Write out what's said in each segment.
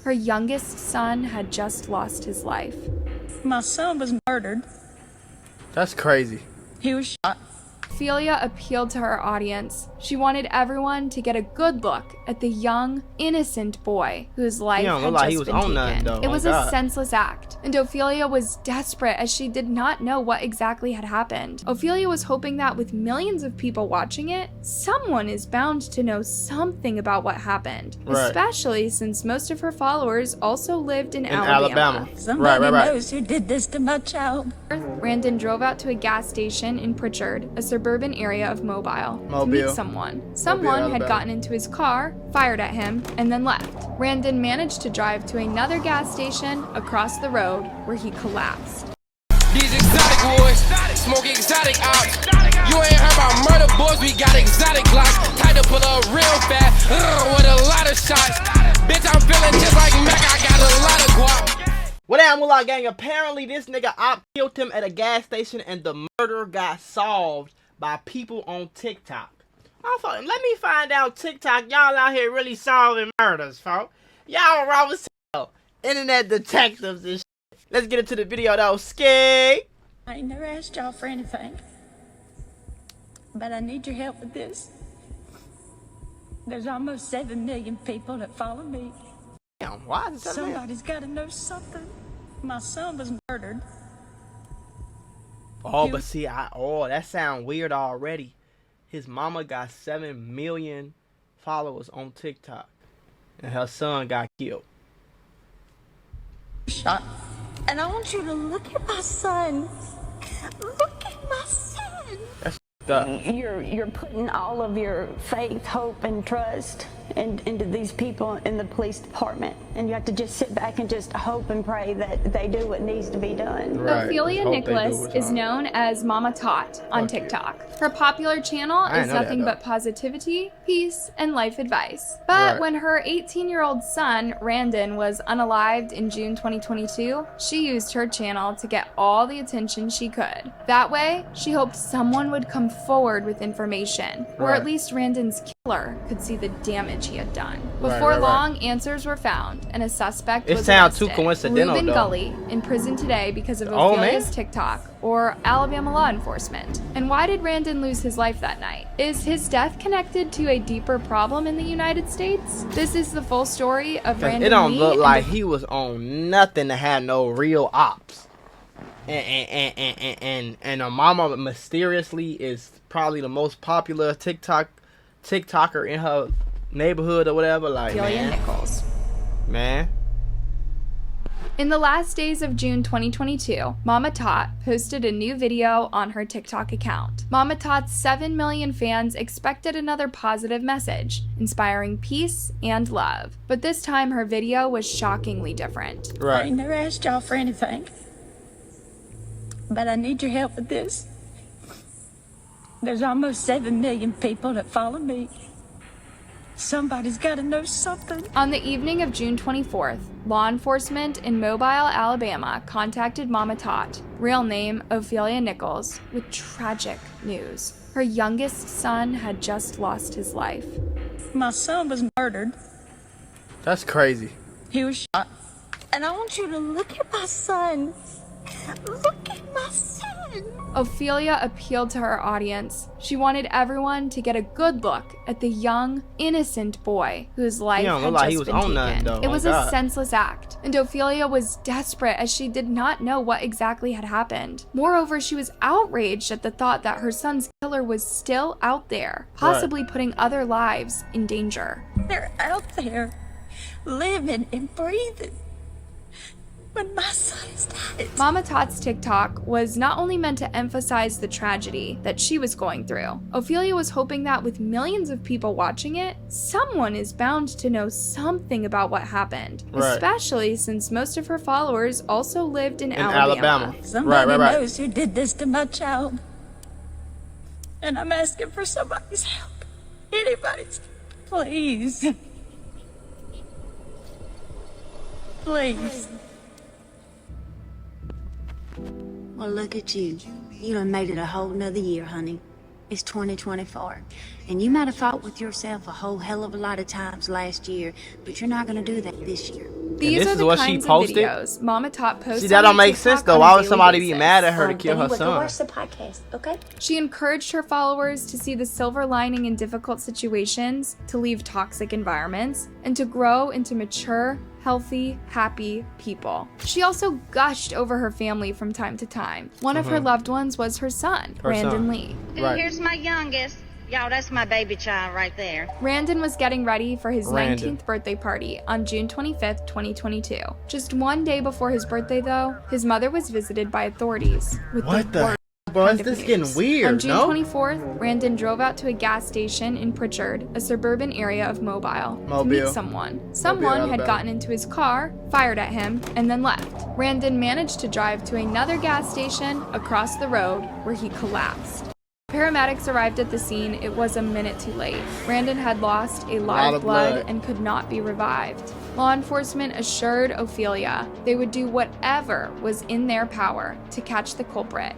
Her youngest son had just lost his life. My son was murdered. That's crazy. He was shot. Ophelia appealed to her audience. She wanted everyone to get a good look at the young, innocent boy whose life had just been taken. It was a senseless act, and Ophelia was desperate as she did not know what exactly had happened. Ophelia was hoping that with millions of people watching it, someone is bound to know something about what happened, especially since most of her followers also lived in Alabama. Somebody knows who did this to my child. Randon drove out to a gas station in Pritchard, a suburban area of Mobile, to meet someone. Someone had gotten into his car, fired at him, and then left. Randon managed to drive to another gas station across the road where he collapsed. These exotic boys, smoke exotic ops. You ain't heard about murder boys, we got exotic glocks. Tight to pull up real fast, with a lot of shots. Bitch, I'm feeling just like Mac, I got a lot of guap. What that Mula gang? Apparently this nigga op killed him at a gas station and the murder got solved by people on TikTok. I thought, let me find out TikTok, y'all out here really solving murders, folks. Y'all raw as hell. Internet detectives and shit. Let's get into the video though. Skate. I ain't never asked y'all for anything, but I need your help with this. There's almost 7 million people that follow me. Damn, why is that? Somebody's got to know something. My son was murdered. Oh, but see, that sound weird already. His mama got 7 million followers on TikTok, and her son got killed. Shot. And I want you to look at my son. Look at my son. That's up. You're putting all of your faith, hope, and trust into these people in the police department, and you have to just sit back and just hope and pray that they do what needs to be done. Right. Ophelia Nicholas is known as Mama Tot on TikTok. Her popular channel is nothing but positivity, peace, and life advice. But when her 18-year-old son, Randon, was unalived in June 2022, she used her channel to get all the attention she could. That way, she hoped someone would come forward with information, or at least Randon's killer could see the damage he had done. Before long, answers were found, and a suspect was arrested. It sounds too coincidental, Reuben Gully, in prison today because of Ophelia's TikTok, or Alabama law enforcement. And why did Randon lose his life that night? Is his death connected to a deeper problem in the United States? This is the full story of Randon Lee. It don't look like he was on nothing to have no real ops. And her mama mysteriously is probably the most popular TikToker in her neighborhood or whatever. Like, Ophelia Nichols. Man. In the last days of June 2022, Mama Tot posted a new video on her TikTok account. Mama Tot's 7 million fans expected another positive message, inspiring peace and love. But this time her video was shockingly different. I ain't never asked y'all for anything, but I need your help with this. There's almost 7 million people that follow me. Somebody's got to know something. On the evening of June 24th, law enforcement in Mobile, Alabama contacted Mama Tot, real name Ophelia Nichols, with tragic news. Her youngest son had just lost his life. My son was murdered. That's crazy. He was shot. And I want you to look at my son. Look at my son. Ophelia appealed to her audience. She wanted everyone to get a good look at the young, innocent boy whose life had just been taken. It was a senseless act, and Ophelia was desperate as she did not know what exactly had happened. Moreover, she was outraged at the thought that her son's killer was still out there, possibly putting other lives in danger. They're out there, living and breathing, when my son is dead. Mama Tot's TikTok was not only meant to emphasize the tragedy that she was going through. Ophelia was hoping that with millions of people watching it, someone is bound to know something about what happened, especially since most of her followers also lived in Alabama. Somebody knows who did this to my child, and I'm asking for somebody's help. Anybody's, please. Please. Well, look at you. You done made it a whole nother year, honey. It's 2024. And you might have fought with yourself a whole hell of a lot of times last year, but you're not gonna do that this year. These are the kinds of videos Mama Tot posts. See, that don't make sense though. Why would somebody be mad at her to kill her son? Go watch the podcast, okay? She encouraged her followers to see the silver lining in difficult situations, to leave toxic environments, and to grow into mature, healthy, happy people. She also gushed over her family from time to time. One of her loved ones was her son, Randon Lee. Here's my youngest. Y'all, that's my baby child right there. Randon was getting ready for his 19th birthday party on June 25th, 2022. Just one day before his birthday, though, his mother was visited by authorities with Bro, is this getting weird? On June 24th, Randon drove out to a gas station in Pritchard, a suburban area of Mobile, to meet someone. Someone had gotten into his car, fired at him, and then left. Randon managed to drive to another gas station across the road where he collapsed. Paramedics arrived at the scene. It was a minute too late. Randon had lost a lot of blood and could not be revived. Law enforcement assured Ophelia they would do whatever was in their power to catch the culprit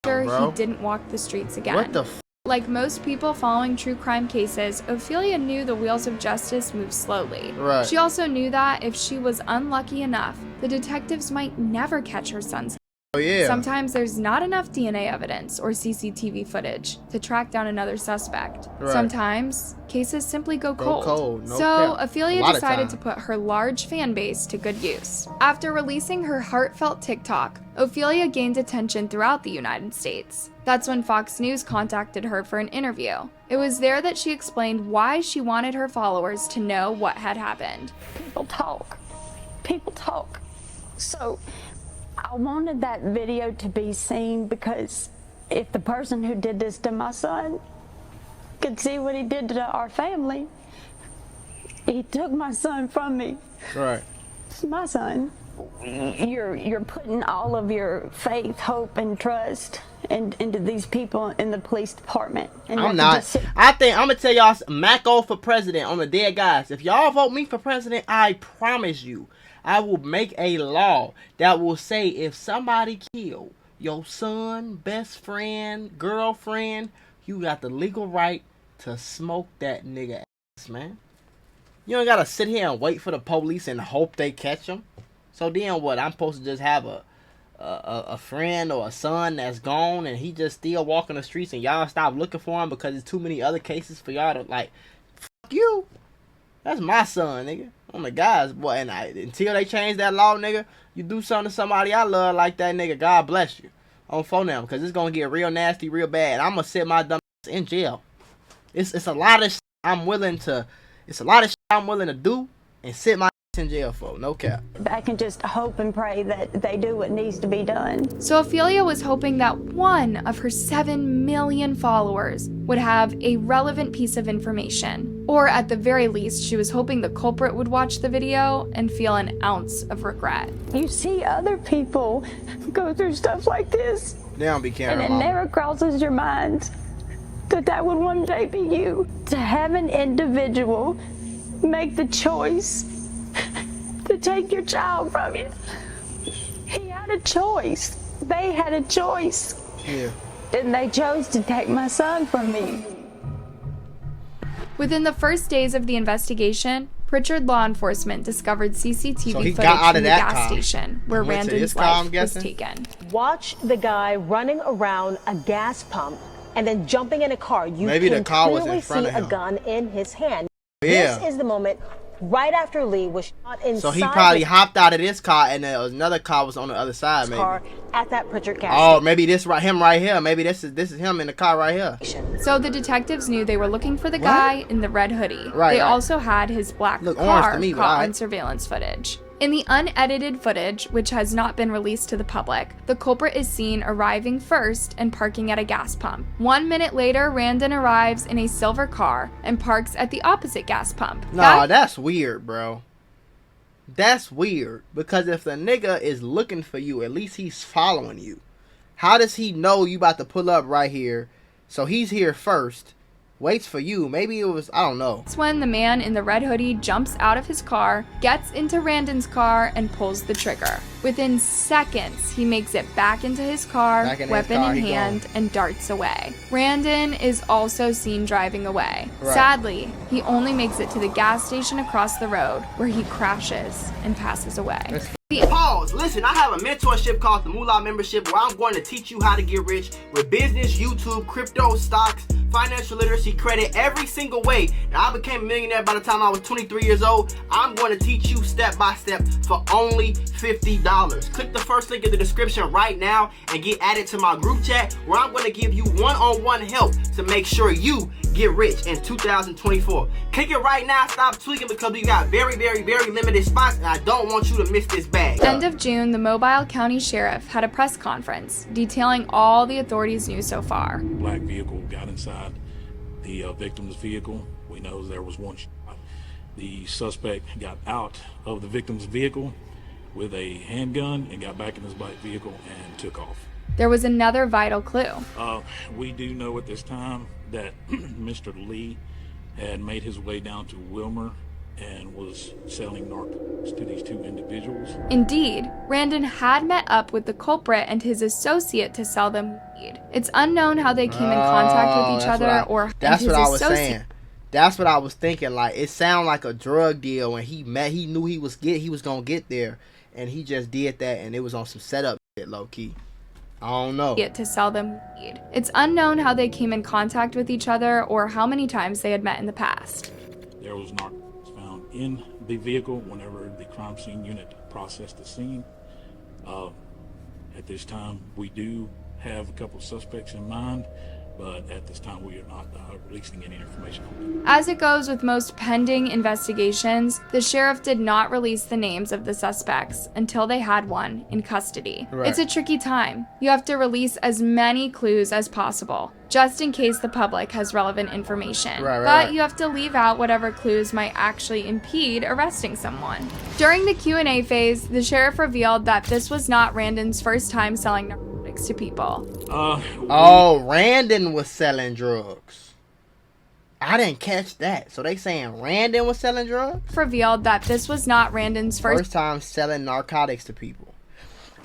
and ensure he didn't walk the streets again. What the Like most people following true crime cases, Ophelia knew the wheels of justice move slowly. Right. She also knew that if she was unlucky enough, the detectives might never catch her son's. Oh, yeah. Sometimes there's not enough DNA evidence or CCTV footage to track down another suspect. Right. Sometimes cases simply go cold. No so cap. Ophelia decided to put her large fan base to good use. After releasing her heartfelt TikTok, Ophelia gained attention throughout the United States. That's when Fox News contacted her for an interview. It was there that she explained why she wanted her followers to know what had happened. People talk. People talk. So I wanted that video to be seen because if the person who did this to my son could see what he did to our family, he took my son from me. Right. It's my son. You're putting all of your faith, hope, and trust into these people in the police department. And I'm not. I think I'm gonna tell y'all, Mako for president on the dead guys. If y'all vote me for president, I promise you, I will make a law that will say if somebody killed your son, best friend, girlfriend, you got the legal right to smoke that nigga ass, man. You don't gotta sit here and wait for the police and hope they catch him. So then what? I'm supposed to just have a friend or a son that's gone and he just still walking the streets and y'all stop looking for him because there's too many other cases for y'all to like, fuck you. That's my son, nigga. Oh my guys, boy, and until they change that law, nigga, you do something to somebody I love like that, nigga, God bless you. On phone now, because it's gonna get real nasty, real bad. And I'm gonna sit my dumb ass in jail. It's a lot of shit I'm willing to do and sit my in jail for, no cap. I can just hope and pray that they do what needs to be done. So Ophelia was hoping that one of her 7 million followers would have a relevant piece of information. Or at the very least, she was hoping the culprit would watch the video and feel an ounce of regret. You see other people go through stuff like this. They don't be caring. And it never crosses your mind that would one day be you. To have an individual make the choice to take your child from you. He had a choice. They had a choice. Yeah. And they chose to take my son from me. Within the first days of the investigation, Pritchard law enforcement discovered CCTV footage from the gas station where Randon's life was taken. Watch the guy running around a gas pump and then jumping in a car. You Maybe can the car was clearly in front see of him. a gun in his hand. Yeah. This is the moment right after Lee was shot inside. So he probably hopped out of this car and then another car was on the other side, maybe. Car at that Pritchard gas Oh, maybe him right here. Maybe this is him in the car right here. So the detectives knew they were looking for the guy in the red hoodie. Right, they right. also had his black Look orange car to me, but caught alright. on surveillance footage. In the unedited footage, which has not been released to the public, the culprit is seen arriving first and parking at a gas pump. 1 minute later, Randon arrives in a silver car and parks at the opposite gas pump. Nah, that's weird, bro. That's weird. Because if the nigga is looking for you, at least he's following you. How does he know you about to pull up right here? So he's here first. waits for you. Maybe it was, I don't know. That's when the man in the red hoodie jumps out of his car, gets into Randon's car, and pulls the trigger. Within seconds, he makes it back into his car, weapon in hand, and darts away. Randon is also seen driving away. Right. Sadly, he only makes it to the gas station across the road, where he crashes and passes away. Pause. Listen, I have a mentorship called the Mula membership where I'm going to teach you how to get rich with business, YouTube, crypto, stocks, financial literacy, credit, every single way. Now, I became a millionaire by the time I was 23 years old. I'm going to teach you step by step for only $50. Click the first link in the description right now and get added to my group chat where I'm going to give you one-on-one help to make sure you get rich in 2024. Click it right now. Stop tweaking because we got very, very, very limited spots and I don't want you to miss this bag. End of June, the Mobile County Sheriff had a press conference detailing all the authorities knew so far. Black vehicle got inside the victim's vehicle. We know there was one shot. The suspect got out of the victim's vehicle with a handgun and got back in his black vehicle and took off. There was another vital clue. We do know at this time that Mr. Lee had made his way down to Wilmer and was selling narcotics to these two individuals. Indeed, Randon had met up with the culprit and his associate to sell them weed. It's unknown how they came in contact with each other or that's his what I was associate. saying. That's what I was thinking. Like, it sounded like a drug deal when he knew he was gonna get there, and he just did that, and it was on some setup shit, low key. I don't know. To sell them weed. It's unknown how they came in contact with each other or how many times they had met in the past. There was narcotics found in the vehicle whenever the crime scene unit processed the scene. At this time, we do have a couple of suspects in mind, but at this time we are not releasing any information on them. As it goes with most pending investigations, the sheriff did not release the names of the suspects until they had one in custody. Right. It's a tricky time. You have to release as many clues as possible, just in case the public has relevant information. But you have to leave out whatever clues might actually impede arresting someone. During the Q&A phase, the sheriff revealed that this was not Randon's first time selling narcotics to people. Randon was selling drugs. I didn't catch that. So they saying Randon was selling drugs? Revealed that this was not Randon's first time selling narcotics to people.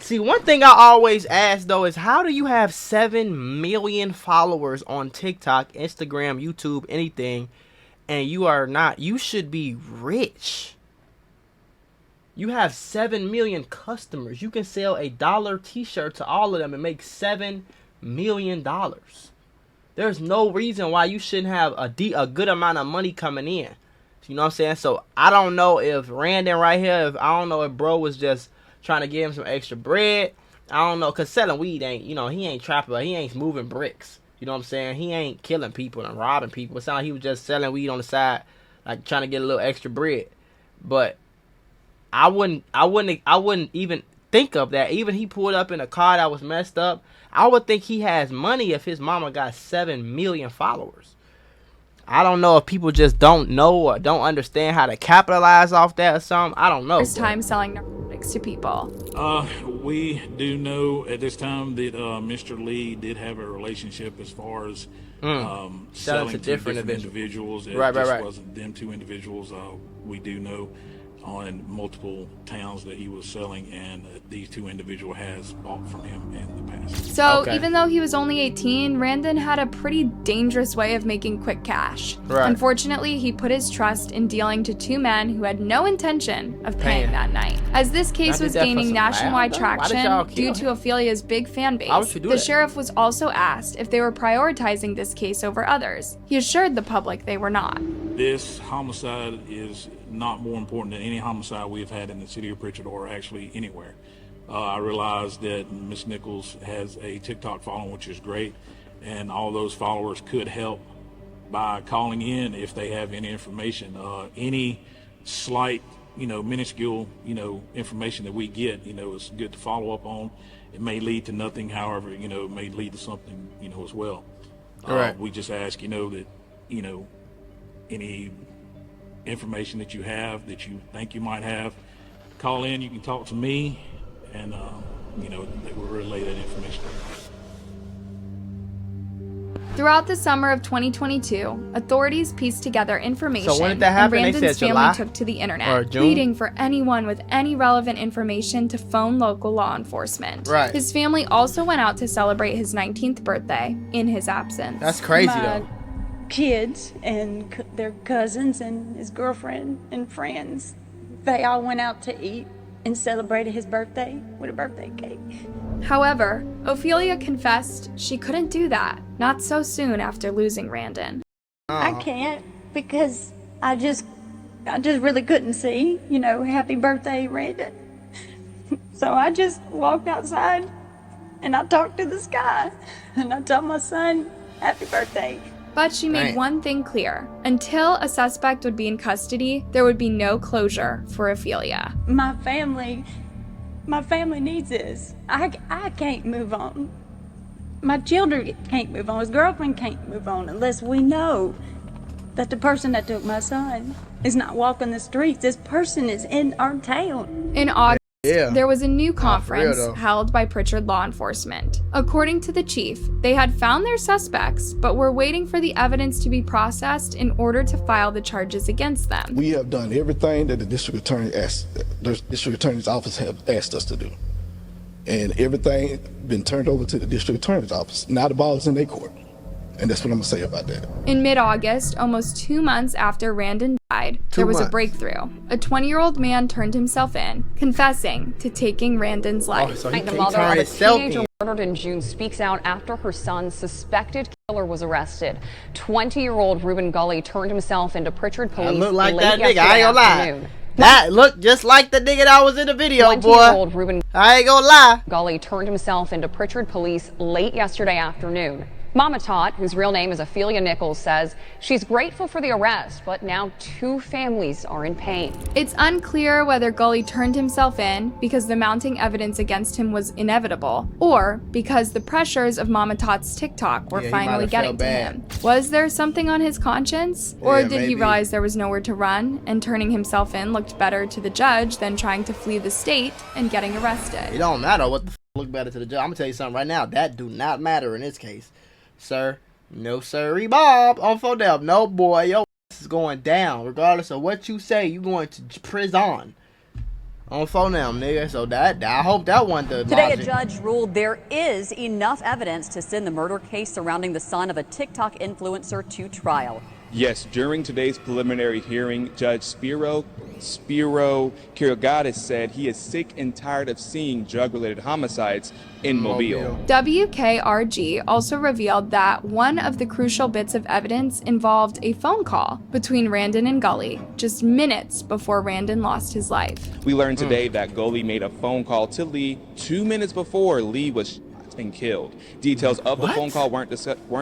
See, one thing I always ask though is how do you have 7 million followers on TikTok, Instagram, YouTube, anything, and you are not? You should be rich. You have 7 million customers. You can sell a $1 t-shirt to all of them and make $7 million. There's no reason why you shouldn't have a good amount of money coming in. You know what I'm saying? So I don't know if Randon right here, I don't know if bro was just trying to give him some extra bread. I don't know, because selling weed ain't, he ain't trapping, he ain't moving bricks. You know what I'm saying? He ain't killing people and robbing people. It sounds like he was just selling weed on the side, like trying to get a little extra bread. But I wouldn't even think of that. Even he pulled up in a car that was messed up. I would think he has money if his mama got 7 million followers. I don't know if people just don't know or don't understand how to capitalize off that or something. I don't know. First time selling narcotics to people. We do know at this time that Mr. Lee did have a relationship as far as selling to different individuals. It just wasn't them two individuals. We do know on multiple towns that he was selling, and these two individuals has bought from him in the past. So even though he was only 18, Randon had a pretty dangerous way of making quick cash. Unfortunately, he put his trust in dealing to two men who had no intention of paying that night. As this case was gaining nationwide traction due to Ophelia's big fan base, the sheriff was also asked if they were prioritizing this case over others. He assured the public they were not. This homicide is not more important than any homicide we've had in the city of Pritchard or actually anywhere. I realize that Ms. Nichols has a TikTok following, which is great, and all those followers could help by calling in if they have any information. Any slight, minuscule, information that we get, it's good to follow up on. It may lead to nothing, however, it may lead to something, as well. We just ask, that, any information that you have that you think you might have, call in. You can talk to me, and they will relay that information. Throughout the summer of 2022, authorities pieced together information So when did that happen? and They Randon's said family July took to the or internet, June? pleading for anyone with any relevant information to phone local law enforcement. Right. His family also went out to celebrate his 19th birthday in his absence. That's crazy My though. kids and their cousins and his girlfriend and friends, they all went out to eat and celebrated his birthday with a birthday cake. However, Ophelia confessed she couldn't do that, not so soon after losing Randon. I can't because I just really couldn't see, happy birthday, Randon. So I just walked outside and I talked to the sky and I told my son, happy birthday. But she made one thing clear. Until a suspect would be in custody, there would be no closure for Ophelia. My family needs this. I can't move on. My children can't move on. His girlfriend can't move on unless we know that the person that took my son is not walking the streets. This person is in our town. In August, Yeah. there was a new for real, conference though. held by Pritchard law enforcement. According to the chief, they had found their suspects, but were waiting for the evidence to be processed in order to file the charges against them. We have done everything that the district attorney's office have asked us to do. And everything been turned over to the district attorney's office. Now the ball is in their court. And that's what I'm gonna say about that. In mid-August, almost 2 months after Randon died, there was a breakthrough. A 20-year-old man turned himself in, confessing to taking Randon's life. So The mother of a teenager murdered in June speaks out after her son's suspected killer was arrested. 20-year-old Reuben Gully turned himself into Pritchard police look like late that nigga, yesterday I ain't gonna lie. afternoon. That looked just like the nigga that was in the video, boy. 20-year-old Reuben I ain't gonna lie. Gully turned himself into Pritchard police late yesterday afternoon. Mama Tot, whose real name is Ophelia Nichols, says she's grateful for the arrest, but now 2 families are in pain. It's unclear whether Gully turned himself in because the mounting evidence against him was inevitable, or because the pressures of Mama Tot's TikTok were Yeah, he finally might have getting felt to bad. him. Was there something on his conscience? Or Yeah, did he maybe. realize there was nowhere to run, and turning himself in looked better to the judge than trying to flee the state and getting arrested? It don't matter what the look better to the judge. I'm gonna tell you something right now. That do not matter in this case, sir. No sirree, Bob. On Fodell. No, boy. Your ass is going down. Regardless of what you say, you going to prison. On phone now, nigga. So that I hope that one does. Today, a judge ruled there is enough evidence to send the murder case surrounding the son of a TikTok influencer to trial. Yes, during today's preliminary hearing, Judge Spiro Kirigadis said he is sick and tired of seeing drug-related homicides in Mobile. WKRG also revealed that one of the crucial bits of evidence involved a phone call between Randon and Gully just minutes before Randon lost his life. We learned today that Gully made a phone call to Lee 2 minutes before Lee was shot and killed. Details of the phone call weren't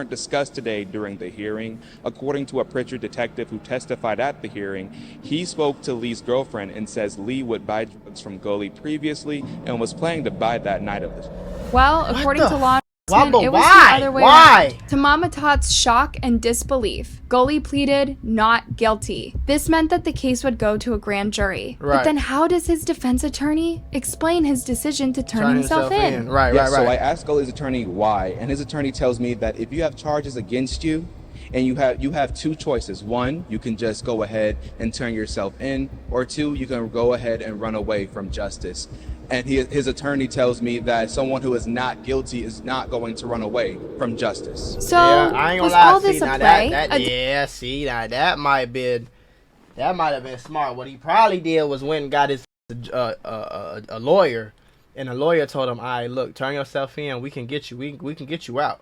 discussed today during the hearing. According to a Pritchard detective who testified at the hearing, he spoke to Lee's girlfriend and says Lee would buy drugs from Gully previously and was planning to buy that night of the. Well, according to law enforcement, it was why? the other way Why? around. To Mama Tot's shock and disbelief, Gully pleaded not guilty. This meant that the case would go to a grand jury. Right. But then how does his defense attorney explain his decision to turn himself in? Right. So I asked Gully's attorney why, and his attorney tells me that if you have charges against you, and you have 2 choices. 1, you can just go ahead and turn yourself in, or 2, you can go ahead and run away from justice. And his attorney tells me that someone who is not guilty is not going to run away from justice. So yeah, I ain't gonna was lie. all See, this a now play? that might have been smart. What he probably did was went and got his a lawyer, and the lawyer told him, "All right, look, turn yourself in. We can get you. We can get you out.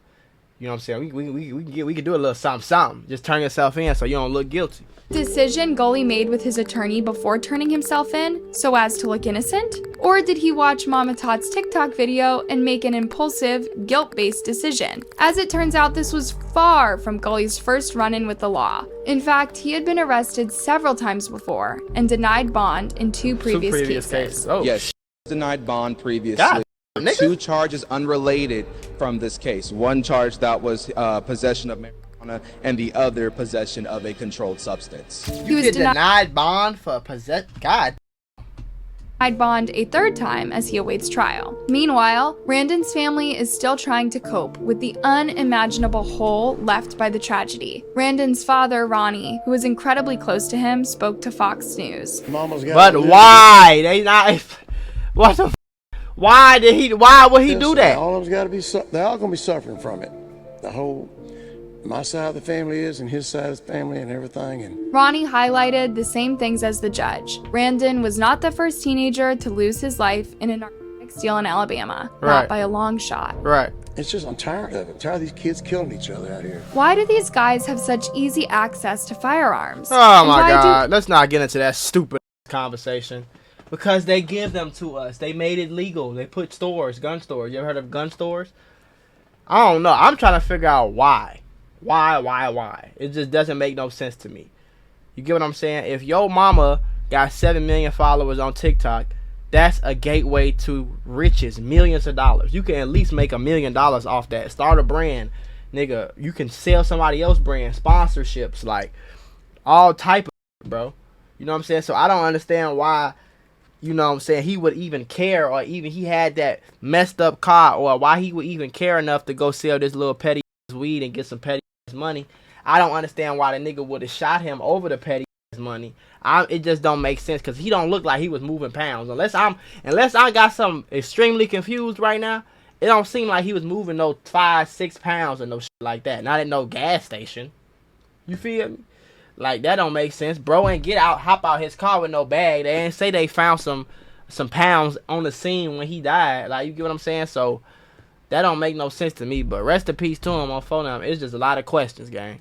You know what I'm saying? We can do a little something. Just turn yourself in so you don't look guilty." Decision Gully made with his attorney before turning himself in so as to look innocent? Or did he watch Mama Tot's TikTok video and make an impulsive, guilt-based decision? As it turns out, this was far from Gully's first run-in with the law. In fact, he had been arrested several times before and denied bond in 2 previous cases. Oh. Yes, denied bond previously. God, 2 charges unrelated from this case. 1 charge that was possession of marijuana, and the other possession of a controlled substance. You get denied bond for possession. God. bond a third time as he awaits trial. Meanwhile, Randon's family is still trying to cope with the unimaginable hole left by the tragedy. Randon's father, Ronnie, who was incredibly close to him, spoke to Fox News. But why? They not. What the? Why did he? Why would he do that? All of them's got to be. They're all gonna be suffering from it. The whole. My side of the family is, and his side of the family, and everything. And Ronnie highlighted the same things as the judge. Randon was not the first teenager to lose his life in a narcotics deal in Alabama, not by a long shot. Right. It's just, I'm tired of it. I'm tired of these kids killing each other out here. Why do these guys have such easy access to firearms? Oh my God! Let's not get into that stupid conversation. Because they give them to us. They made it legal. They put stores, gun stores. You ever heard of gun stores? I don't know. I'm trying to figure out why. Why? It just doesn't make no sense to me. You get what I'm saying? If your mama got 7 million followers on TikTok, that's a gateway to riches, millions of dollars. You can at least make $1 million off that. Start a brand, nigga. You can sell somebody else's brand, sponsorships, like all type of shit, bro. You know what I'm saying? So I don't understand why, you know what I'm saying, he would even care, or even he had that messed up car, or why he would even care enough to go sell this little petty weed and get some petty money. I don't understand why the nigga would have shot him over the petty money. It just don't make sense, because he don't look like he was moving pounds. Unless I got some extremely confused right now, it don't seem like he was moving no 5-6 pounds or no shit like that. Not at no gas station. You feel me? Like, that don't make sense. Bro ain't hop out his car with no bag. They ain't say they found some pounds on the scene when he died. Like, you get what I'm saying? So that don't make no sense to me. But rest in peace to him on phone. It's just a lot of questions, gang.